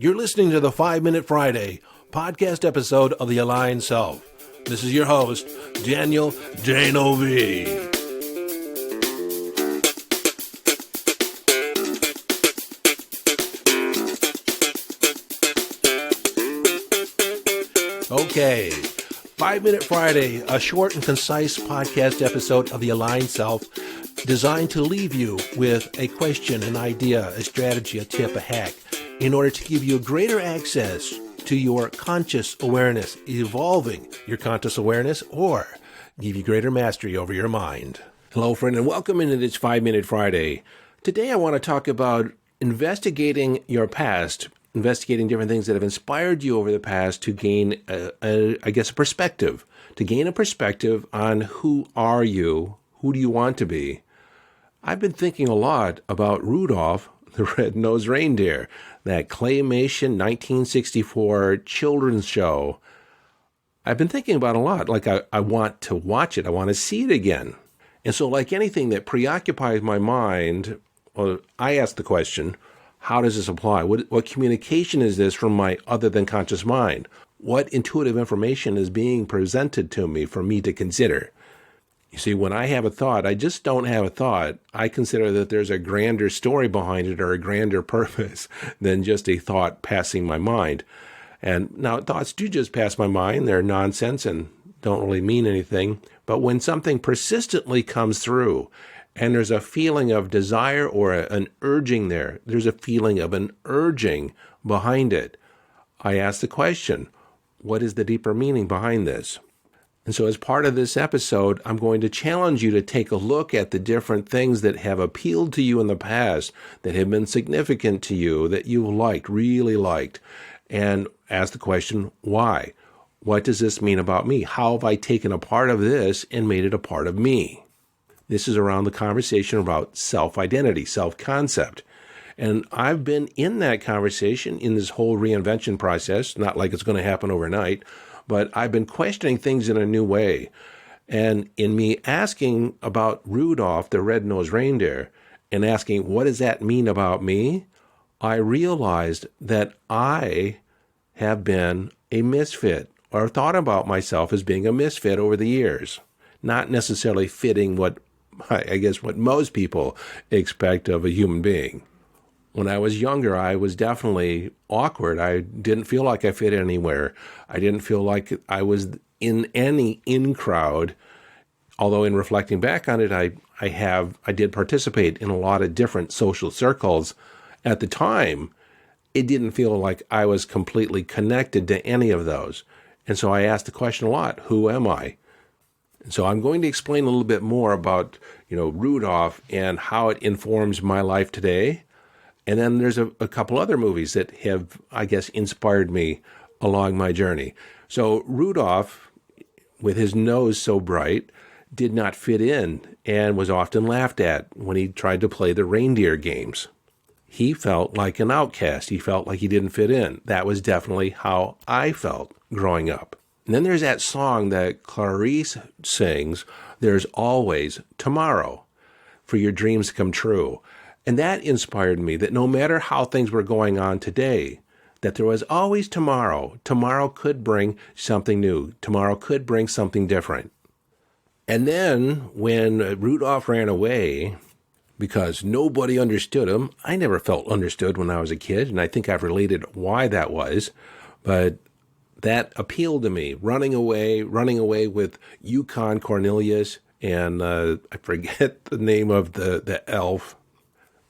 You're listening to the 5-Minute Friday podcast episode of The Aligned Self. This is your host, Daniel Dano V. Okay, 5-Minute Friday, a short and concise podcast episode of The Aligned Self, designed to leave you with a question, an idea, a strategy, a tip, a hack, in order to give you greater access to your conscious awareness, evolving your conscious awareness, or give you greater mastery over your mind. Hello, friend, and welcome into this 5-Minute Friday. Today I want to talk about investigating your past, investigating different things that have inspired you over the past to gain, a perspective, to gain a perspective on who are you, who do you want to be. I've been thinking a lot about Rudolph, the red-nosed reindeer, that claymation 1964 children's show. I've been thinking about it a lot. Like, I want to watch it. I want to see it again. And so, like anything that preoccupies my mind, I ask the question, how does this apply? What communication is this from my other than conscious mind? What intuitive information is being presented to me for me to consider? You see, when I have a thought, I just don't have a thought. I consider that there's a grander story behind it or a grander purpose than just a thought passing my mind. And now thoughts do just pass my mind. They're nonsense and don't really mean anything. But when something persistently comes through and there's a feeling of desire or an urging there, there's a feeling of an urging behind it, I ask the question, what is the deeper meaning behind this? And so as part of this episode, I'm going to challenge you to take a look at the different things that have appealed to you in the past, that have been significant to you, that you've liked, really liked, and ask the question, why? What does this mean about me? How have I taken a part of this and made it a part of me? This is around the conversation about self-identity, self-concept. And I've been in that conversation in this whole reinvention process, not like it's going to happen overnight, but I've been questioning things in a new way. And in me asking about Rudolph, the red-nosed reindeer, and asking, what does that mean about me? I realized that I have been a misfit, or thought about myself as being a misfit over the years. Not necessarily fitting what most people expect of a human being. When I was younger, I was definitely awkward. I didn't feel like I fit anywhere. I didn't feel like I was in any in-crowd. Although in reflecting back on it, I did participate in a lot of different social circles. At the time, it didn't feel like I was completely connected to any of those. And so I asked the question a lot, who am I? And so I'm going to explain a little bit more about, Rudolph and how it informs my life today. And then there's a couple other movies that have, inspired me along my journey. So Rudolph, with his nose so bright, did not fit in and was often laughed at when he tried to play the reindeer games. He felt like an outcast. He felt like he didn't fit in. That was definitely how I felt growing up. And then there's that song that Clarice sings, "There's always tomorrow for your dreams to come true." And that inspired me, that no matter how things were going on today, that there was always tomorrow. Tomorrow could bring something new. Tomorrow could bring something different. And then when Rudolph ran away, because nobody understood him, I never felt understood when I was a kid, and I think I've related why that was, but that appealed to me, running away with Yukon Cornelius, and I forget the name of the elf.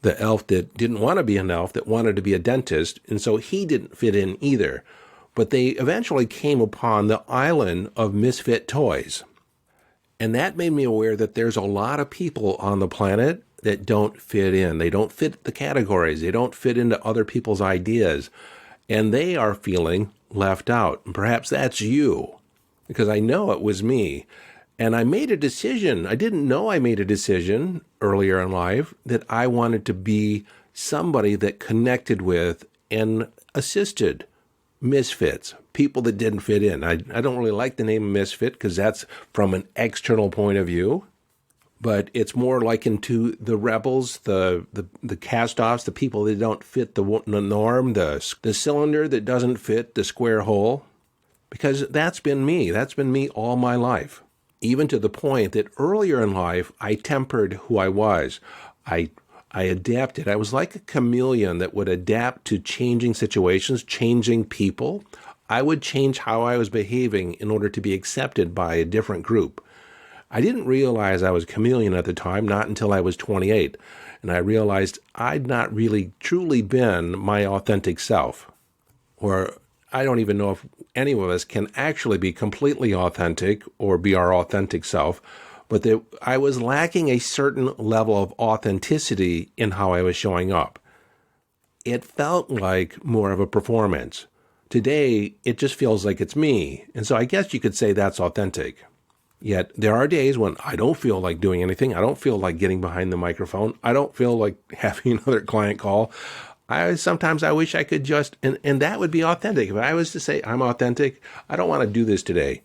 The elf that didn't want to be an elf, that wanted to be a dentist, and so he didn't fit in either. But they eventually came upon the island of misfit toys. And that made me aware that there's a lot of people on the planet that don't fit in. They don't fit the categories. They don't fit into other people's ideas. And they are feeling left out. And perhaps that's you, because I know it was me. And I made a decision. I didn't know I made a decision earlier in life that I wanted to be somebody that connected with and assisted misfits, people that didn't fit in. I don't really like the name misfit because that's from an external point of view. but it's more likened to the rebels, the cast-offs, the people that don't fit the norm, the cylinder that doesn't fit the square hole. Because that's been me. That's been me all my life. Even to the point that earlier in life, I tempered who I was. I adapted. I was like a chameleon that would adapt to changing situations, changing people. I would change how I was behaving in order to be accepted by a different group. I didn't realize I was a chameleon at the time, not until I was 28. And I realized I'd not really truly been my authentic self. Or I don't even know if any of us can actually be completely authentic or be our authentic self, but that I was lacking a certain level of authenticity in how I was showing up. It felt like more of a performance. Today, it just feels like it's me, and so I guess you could say that's authentic. Yet, there are days when I don't feel like doing anything. I don't feel like getting behind the microphone. I don't feel like having another client call. Sometimes I wish I could just, and that would be authentic. If I was to say I'm authentic, I don't want to do this today.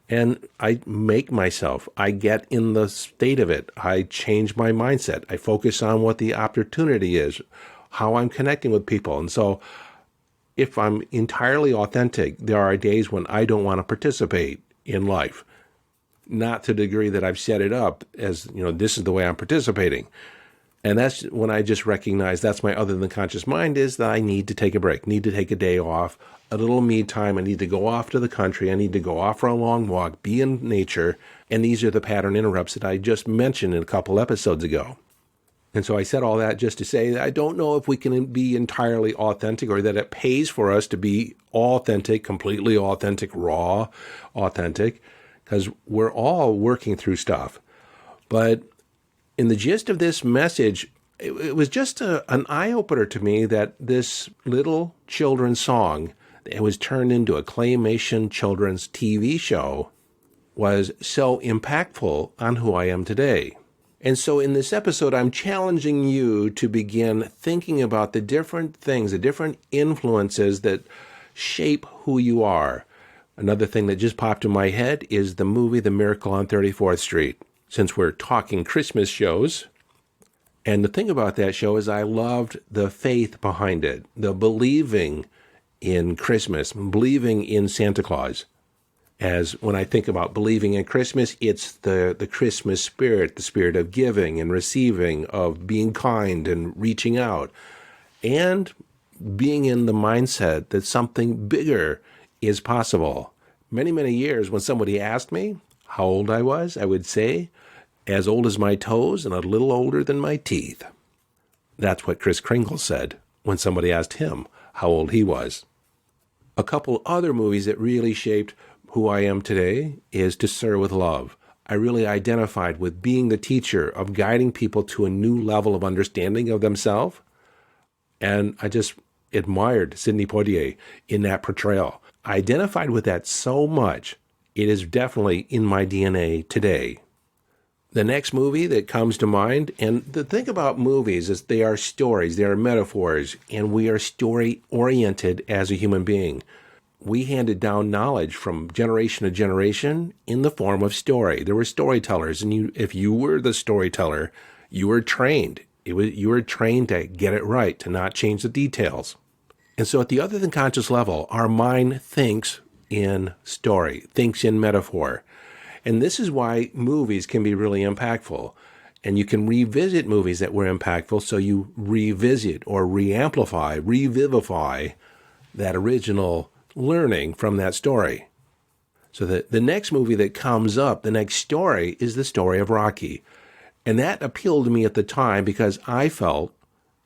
And I make myself, I get in the state of it. I change my mindset. I focus on what the opportunity is, how I'm connecting with people. And so if I'm entirely authentic, there are days when I don't want to participate in life. Not to the degree that I've set it up as, this is the way I'm participating. And that's when I just recognize that's my other than conscious mind, is that I need to take a break, need to take a day off, a little me time. I need to go off to the country. I need to go off for a long walk, be in nature. And these are the pattern interrupts that I just mentioned in a couple episodes ago. And so I said all that just to say that I don't know if we can be entirely authentic, or that it pays for us to be authentic, completely authentic, raw, authentic, because we're all working through stuff. But in the gist of this message, it was just an eye-opener to me that this little children's song, it was turned into a claymation children's TV show, was so impactful on who I am today. And so in this episode, I'm challenging you to begin thinking about the different things, the different influences that shape who you are. Another thing that just popped in my head is the movie The Miracle on 34th Street. Since we're talking Christmas shows, and the thing about that show is I loved the faith behind it, the believing in Christmas, believing in Santa Claus. As when I think about believing in Christmas, it's the Christmas spirit, the spirit of giving and receiving, of being kind and reaching out, and being in the mindset that something bigger is possible. Many, many years when somebody asked me how old I was, I would say, as old as my toes and a little older than my teeth. That's what Kris Kringle said when somebody asked him how old he was. A couple other movies that really shaped who I am today is To Sir with Love. I really identified with being the teacher of guiding people to a new level of understanding of themselves. And I just admired Sidney Poitier in that portrayal. I identified with that so much. It is definitely in my DNA today. The next movie that comes to mind, and the thing about movies is they are stories, they are metaphors, and we are story-oriented as a human being. We handed down knowledge from generation to generation in the form of story. There were storytellers, and if you were the storyteller, you were trained. You were trained to get it right, to not change the details. And so at the other than conscious level, our mind thinks in story, thinks in metaphor. And this is why movies can be really impactful. And you can revisit movies that were impactful, so you revisit or re-amplify, revivify that original learning from that story. So the next movie that comes up, the next story, is the story of Rocky. And that appealed to me at the time because I felt,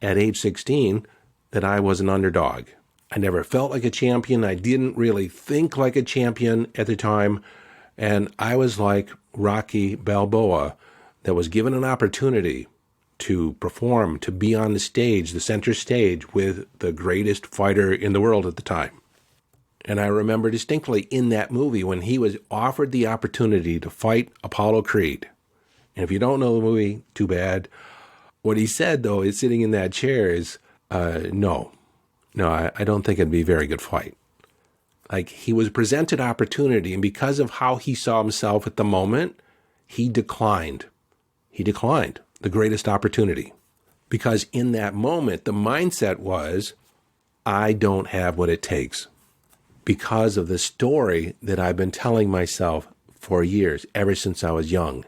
at age 16, that I was an underdog. I never felt like a champion. I didn't really think like a champion at the time. And I was like Rocky Balboa that was given an opportunity to perform, to be on the stage, the center stage, with the greatest fighter in the world at the time. And I remember distinctly in that movie when he was offered the opportunity to fight Apollo Creed. And if you don't know the movie, too bad. What he said, though, is sitting in that chair is, no, I don't think it'd be a very good fight. Like, he was presented opportunity, and because of how he saw himself at the moment, he declined. He declined the greatest opportunity. Because in that moment, the mindset was, I don't have what it takes. Because of the story that I've been telling myself for years, ever since I was young.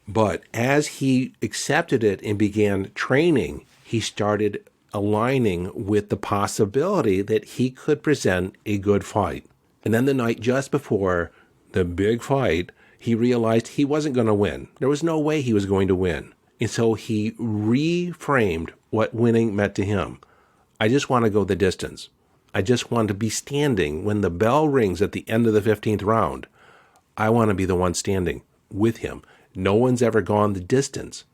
But as he accepted it and began training, he started aligning with the possibility that he could present a good fight. And then the night just before the big fight, he realized he wasn't going to win. There was no way he was going to win. And so he reframed what winning meant to him. I just want to go the distance. I just want to be standing when the bell rings at the end of the 15th round. I want to be the one standing with him. No one's ever gone the distance.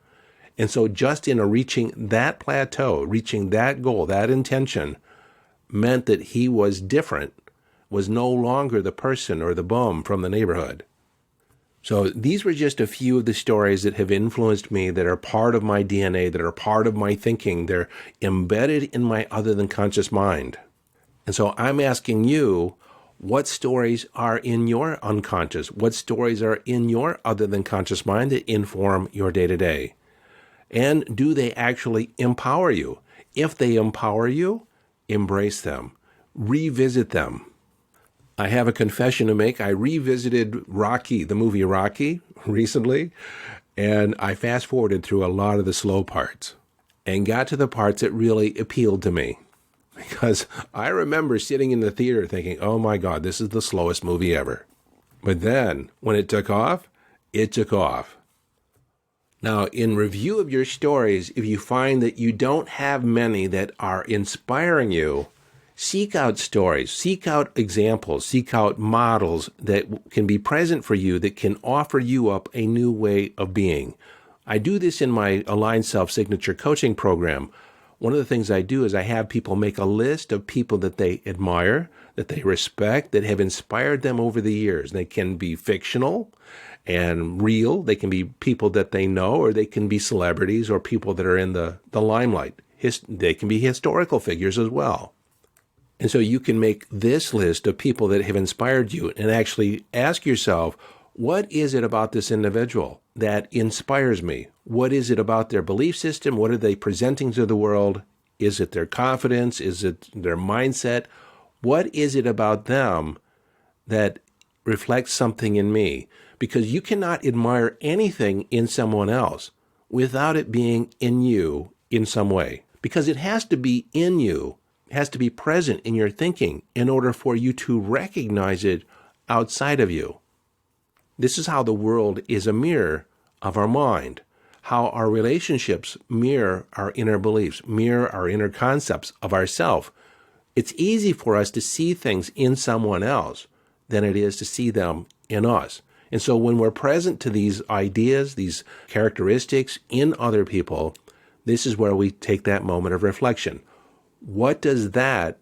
And so just in reaching that plateau, reaching that goal, that intention, meant that he was different, was no longer the person or the bum from the neighborhood. So these were just a few of the stories that have influenced me, that are part of my DNA, that are part of my thinking. They're embedded in my other than conscious mind. And so I'm asking you, what stories are in your unconscious? What stories are in your other than conscious mind that inform your day-to-day? And do they actually empower you? If they empower you, embrace them. Revisit them. I have a confession to make. I revisited Rocky, the movie Rocky, recently, and I fast-forwarded through a lot of the slow parts and got to the parts that really appealed to me. Because I remember sitting in the theater thinking, oh my God, this is the slowest movie ever. But then, when it took off, it took off. Now, in review of your stories, if you find that you don't have many that are inspiring you, seek out stories, seek out examples, seek out models that can be present for you, that can offer you up a new way of being. I do this in my Aligned Self-Signature coaching program. One of the things I do is I have people make a list of people that they admire, that they respect, that have inspired them over the years. They can be fictional and real. They can be people that they know, or they can be celebrities or people that are in the limelight. They can be historical figures as well. And so you can make this list of people that have inspired you and actually ask yourself, what is it about this individual that inspires me? What is it about their belief system? What are they presenting to the world? Is it their confidence? Is it their mindset? What is it about them that reflects something in me? Because you cannot admire anything in someone else without it being in you in some way. Because it has to be in you, it has to be present in your thinking in order for you to recognize it outside of you. This is how the world is a mirror of our mind, how our relationships mirror our inner beliefs, mirror our inner concepts of ourself. It's easy for us to see things in someone else than it is to see them in us. And so when we're present to these ideas, these characteristics in other people, this is where we take that moment of reflection. What does that,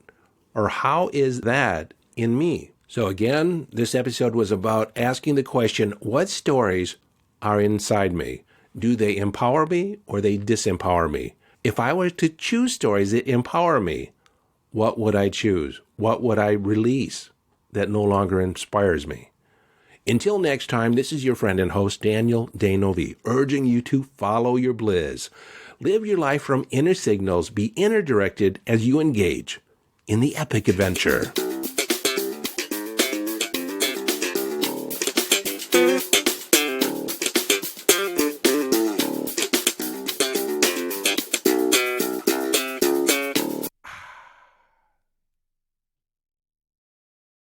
or how is that in me? So again, this episode was about asking the question, what stories are inside me? Do they empower me or they disempower me? If I were to choose stories that empower me, what would I choose? What would I release that no longer inspires me? Until next time, this is your friend and host, Daniel Danovi, urging you to follow your bliss. Live your life from inner signals. Be inner directed as you engage in the epic adventure.